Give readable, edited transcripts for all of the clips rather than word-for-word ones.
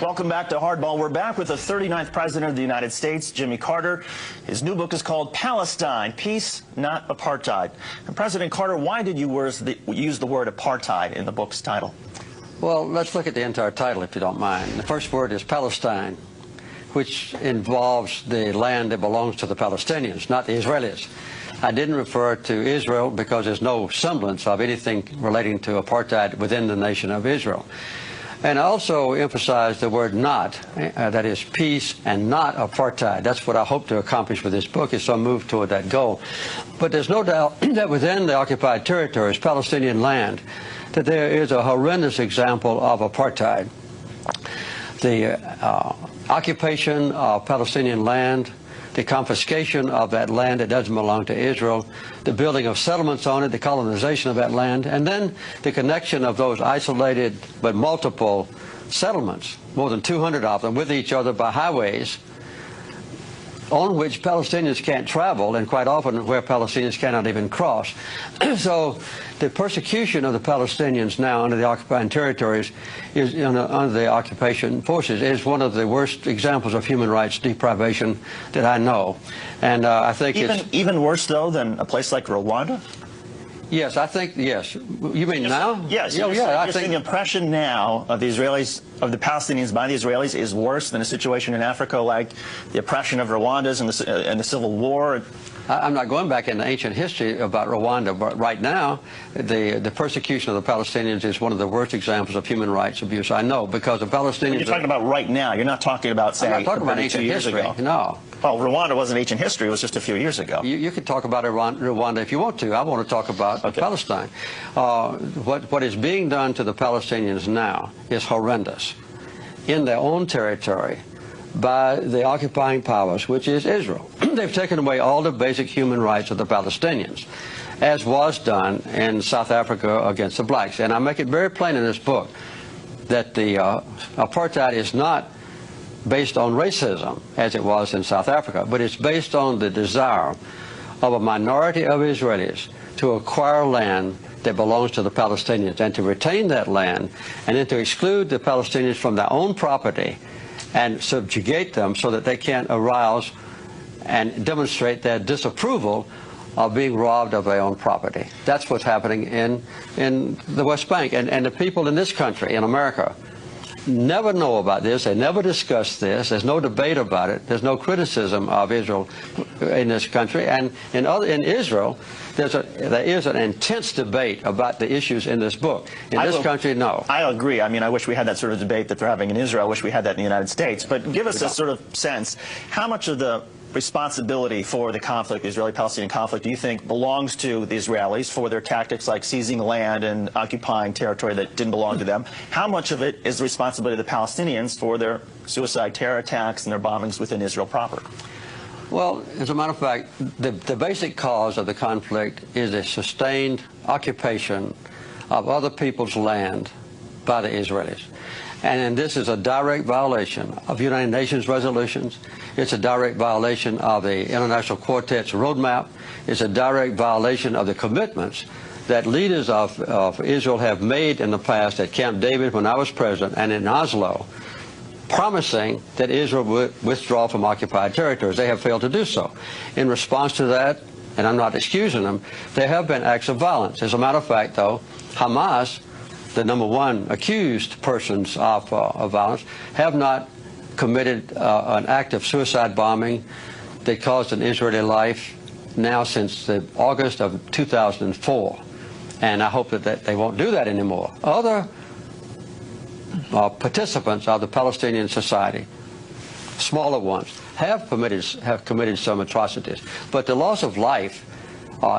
Welcome back to Hardball. We're back with the 39th President of the United States, Jimmy Carter. His new book is called Palestine, Peace, Not Apartheid. And President Carter, why did you use the word apartheid in the book's title? Well, let's look at the entire title, if you don't mind. The first word is Palestine, which involves the land that belongs to the Palestinians, not the Israelis. I didn't refer to Israel because there's no semblance of anything relating to apartheid within the nation of Israel. And I also emphasized the word not, that is peace and not apartheid. That's what I hope to accomplish with this book, is some move toward that goal. But there's no doubt that within the occupied territories, Palestinian land, that there is a horrendous example of apartheid. The occupation of Palestinian land, the confiscation of that land that doesn't belong to Israel, the building of settlements on it, the colonization of that land, and then the connection of those isolated but multiple settlements, more than 200 of them, with each other by highways on which Palestinians can't travel, and quite often where Palestinians cannot even cross. So the persecution of the Palestinians now under the occupied territories, under the occupation forces, is one of the worst examples of human rights deprivation that I know. And I think even worse, though, than a place like Rwanda? Yes, I think, yes. You mean now? Yes. Yeah, I think the impression now of the Israelis, of the Palestinians by the Israelis, is worse than a situation in Africa like the oppression of Rwandans and the Civil War. I'm not going back into ancient history about Rwanda, but right now, the persecution of the Palestinians is one of the worst examples of human rights abuse I know, because the Palestinians... You're talking about right now. You're not talking about, say, I'm not talking about ancient history. No. Well, Rwanda wasn't ancient history. It was just a few years ago. You can talk about Rwanda if you want to. I want to talk about Palestine. What is being done to the Palestinians now is horrendous in their own territory by the occupying powers, which is Israel. They've taken away all the basic human rights of the Palestinians, as was done in South Africa against the blacks. And I make it very plain in this book that the apartheid is not based on racism, as it was in South Africa, but it's based on the desire of a minority of Israelis to acquire land that belongs to the Palestinians and to retain that land, and then to exclude the Palestinians from their own property and subjugate them so that they can't arouse and demonstrate their disapproval of being robbed of their own property. That's what's happening in the West Bank. And the people in this country, in America, never know about this. They never discuss this. There's no debate about it. There's no criticism of Israel in this country. And in Israel, there is an intense debate about the issues in this book. In this country, no. I agree. I mean, I wish we had that sort of debate that they're having in Israel. I wish we had that in the United States. But give us a sort of sense, how much of the responsibility for the conflict, the Israeli-Palestinian conflict, do you think belongs to the Israelis for their tactics like seizing land and occupying territory that didn't belong to them? How much of it is the responsibility of the Palestinians for their suicide terror attacks and their bombings within Israel proper? Well, as a matter of fact, the basic cause of the conflict is a sustained occupation of other people's land by the Israelis. And this is a direct violation of United Nations resolutions. It's a direct violation of the International Quartet's roadmap. It's a direct violation of the commitments that leaders of Israel have made in the past at Camp David when I was president and in Oslo, promising that Israel would withdraw from occupied territories. They have failed to do so. In response to that, and I'm not excusing them, there have been acts of violence. As a matter of fact, though, Hamas, the #1 accused persons of violence, have not committed an act of suicide bombing that caused an Israeli life now since August of 2004. And I hope that they won't do that anymore. Other participants of the Palestinian society, smaller ones, have committed some atrocities. But the loss of life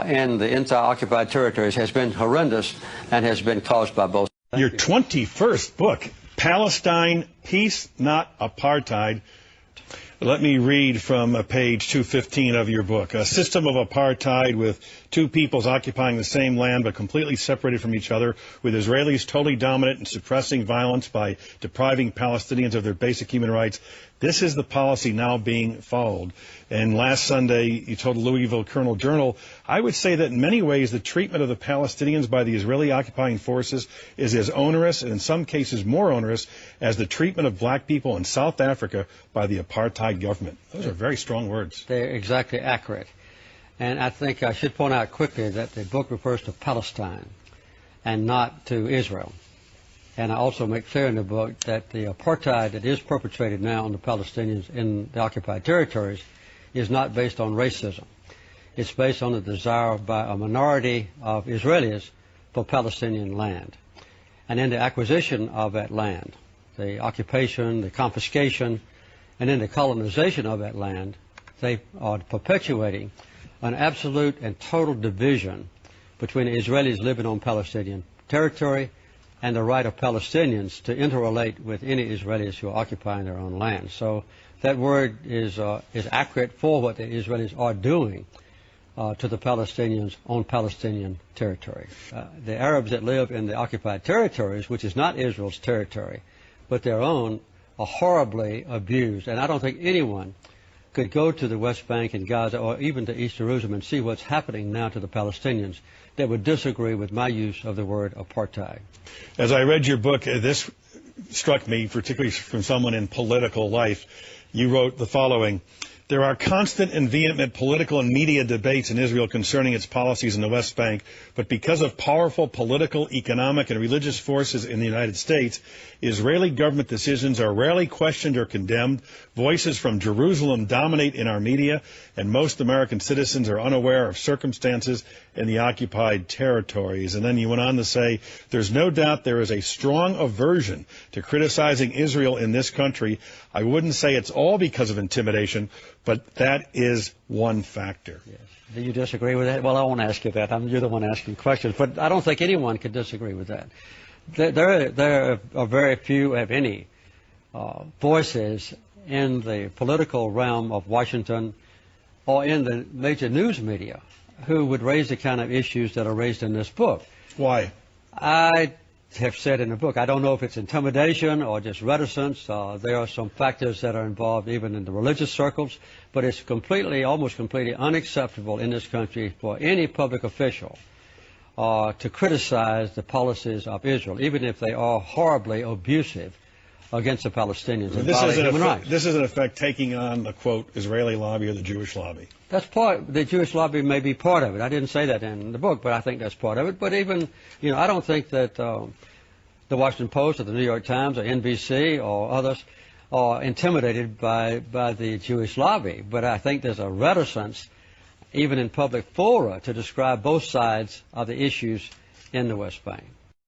in the entire occupied territories has been horrendous and has been caused by both. Your 21st book, Palestine, Peace, Not Apartheid. Let me read from page 215 of your book. A system of apartheid with two peoples occupying the same land but completely separated from each other, with Israelis totally dominant and suppressing violence by depriving Palestinians of their basic human rights. This is the policy now being followed. And last Sunday, you told the Louisville Journal, I would say that in many ways the treatment of the Palestinians by the Israeli occupying forces is as onerous, and in some cases more onerous, as the treatment of black people in South Africa by the apartheid government. Those are very strong words. They're exactly accurate. And I think I should point out quickly that the book refers to Palestine and not to Israel. And I also make clear in the book that the apartheid that is perpetrated now on the Palestinians in the occupied territories is not based on racism. It's based on the desire by a minority of Israelis for Palestinian land. And in the acquisition of that land, the occupation, the confiscation, and then the colonization of that land, they are perpetuating an absolute and total division between the Israelis living on Palestinian territory and the right of Palestinians to interrelate with any Israelis who are occupying their own land. So that word is accurate for what the Israelis are doing to the Palestinians on Palestinian territory. The Arabs that live in the occupied territories, which is not Israel's territory, but their own, are horribly abused. And I don't think anyone could go to the West Bank and Gaza or even to East Jerusalem and see what's happening now to the Palestinians that would disagree with my use of the word apartheid. As I read your book, this struck me, particularly from someone in political life. You wrote the following: there are constant and vehement political and media debates in Israel concerning its policies in the West Bank, but because of powerful political, economic, and religious forces in the United States, Israeli government decisions are rarely questioned or condemned. Voices from Jerusalem dominate in our media, and most American citizens are unaware of circumstances in the occupied territories. And then you went on to say, there's no doubt there is a strong aversion to criticizing Israel in this country. I wouldn't say it's all because of intimidation, but that is one factor. Yes. Do you disagree with that? Well, I won't ask you that. You're the one asking questions. But I don't think anyone could disagree with that. There are very few, if any, voices in the political realm of Washington or in the major news media who would raise the kind of issues that are raised in this book. Why? I have said in the book, I don't know if it's intimidation or just reticence. There are some factors that are involved even in the religious circles, but it's almost completely unacceptable in this country for any public official to criticize the policies of Israel, even if they are horribly abusive against the Palestinians and violate human rights. This is, in effect, taking on the, quote, Israeli lobby or the Jewish lobby. That's part. The Jewish lobby may be part of it. I didn't say that in the book, but I think that's part of it. But even, I don't think that the Washington Post or the New York Times or NBC or others are intimidated by the Jewish lobby. But I think there's a reticence, even in public fora, to describe both sides of the issues in the West Bank.